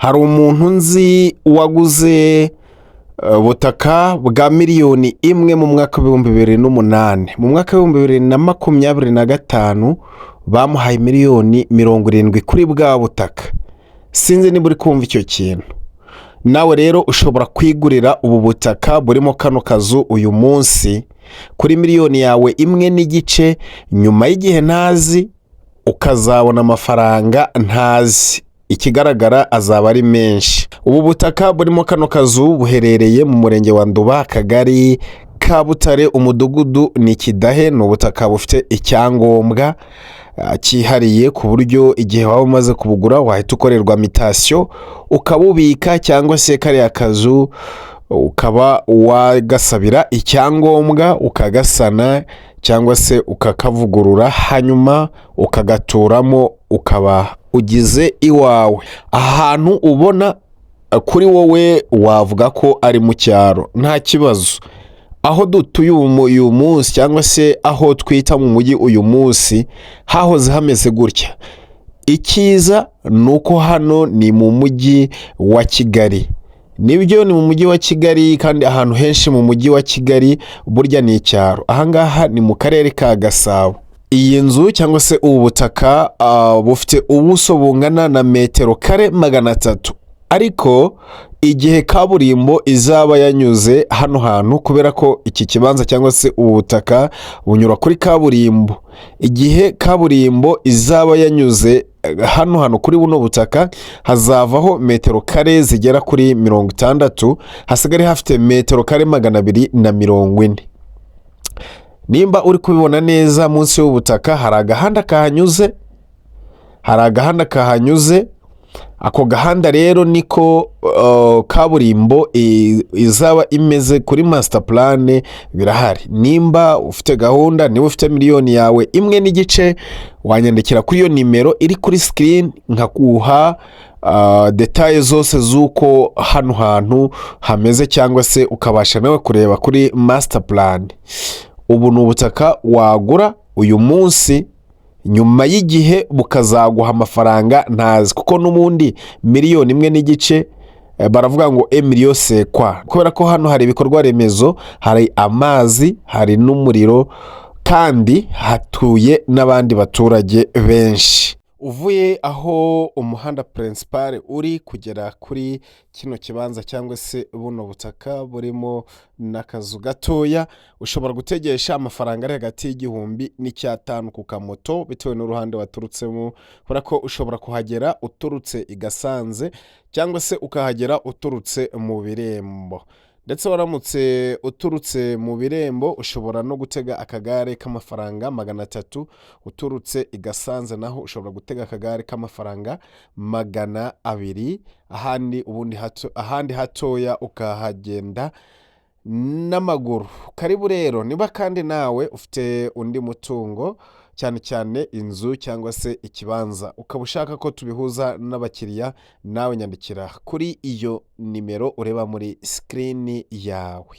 hari umuntu nzi waguze ubutaka bwa miliyoni imwe mu mwaka w'ibihumbi 2008. Mu mwaka w'ibihumbi 2025 bamuhaye miliyoni 70 kuri bwa butaka. Sinzi niba uri kumva icyo kintu. Nawe rero ushobora kwigurira ubu butaka burimo kano kazu uyu munsi kuri miliyoni yawe imwe n'igice, nyuma y'igihe ntazi ukazabona amafaranga ntazi. Ikigaragara azaba ari menshi. Ubu butaka burimo kano kazu buherereye mu murenge wa Nduba, akagari ka Butare, umudugudu ni Kidahe. Ni ubutaka bufite icyangombwa cyihariye ku buryo igihe waba umaze kubugura wahita ukorerwa mitasiyo ukabubika, cyangwa se kariya kazu ukaba wagasabira icyangombwa ukagasana cyangwa se ukakavugurura, hanyuma ukagaturamo ukaba ugize iwawe. Ahantu ubona kuri wowe wavuga ko ari mu cyaro, nta kibazo. Aho dutuye uyu munsi cyangwa se aho twita mu mujyi uyu munsi hahoze hameze gutya. Icyiza ni uko hano ni mu mujyi wa Kigali. Nibyo ni mu mujyi wa Kigali, kandi ahantu henshi mu mujyi wa Kigali burya ni icyaro. Ahangaha ni mu karere ka Gasabo. Iyi nzu cyangwa se ubu butaka bufite ubuso bungana na metero kare 300. Ariko igihe kaburimbo izaba yanyuze hano hantu, kubera ko iki kibanza cyangwa se ubu butaka bunyura kuri kaburimbo, igihe kaburimbo izaba yanyuze hano kuri buno butaka hazavaho metero kare zigera kuri 60, hasigare hafite metero kare 240. Nimba uri kubibona neza, munsi y'ubutaka hari agahanda kahanyuze. Ako gahanda rero niko kaburimbo izaba imeze kuri master plan. Birahari. Nimba ufite gahunda, niba ufite miliyoni yawe imwe n'igice, wanyandikira kuri iyo nimero iri kuri screen nkakuha details zose z'uko hano hantu hameze, cyangwa se ukabasha nawe kureba kuri master plan. Ubu ni ubutaka wagura uyu munsi, nyuma y'igihe bukazaguha amafaranga ntazi, kuko n'ubundi miliyoni imwe n'igice baravuga ngo emiliyo sekwa, kubera ko hano hari ibikorwa remezo, hari amazi, hari n'umuriro, kandi hatuye n'abandi baturage benshi. Uvuye aho umuhanda principal uri kugera kuri kino kibanza cyangwa se buno butaka burimo n'akazu gatoya, ushobora gutegesha amafaranga ari hagati y'igihumbi n'500 ku kamoto, bitewe n'uruhande waturutsemo. Kubera ko ushobora kuhagera uturutse i Gasanze, cyangwa se ukahagera uturutse mu Birembo. Ndetse waramutse uturutse mu Birembo ushobora no gutega akagare k'amafaranga 300. Uturutse i Gasanze naho ushobora gutega akagare k'amafaranga 200. ahandi hatoya ukahagenda n'amaguru. Karibu rero. Niba kandi nawe ufite undi mutungo, cyane cyane inzu cyangwa se ikibanza, ukaba ushaka ko tubihuza n'abakiriya, nawe nyandikira kuri iyo nimero ureba muri screen yawe.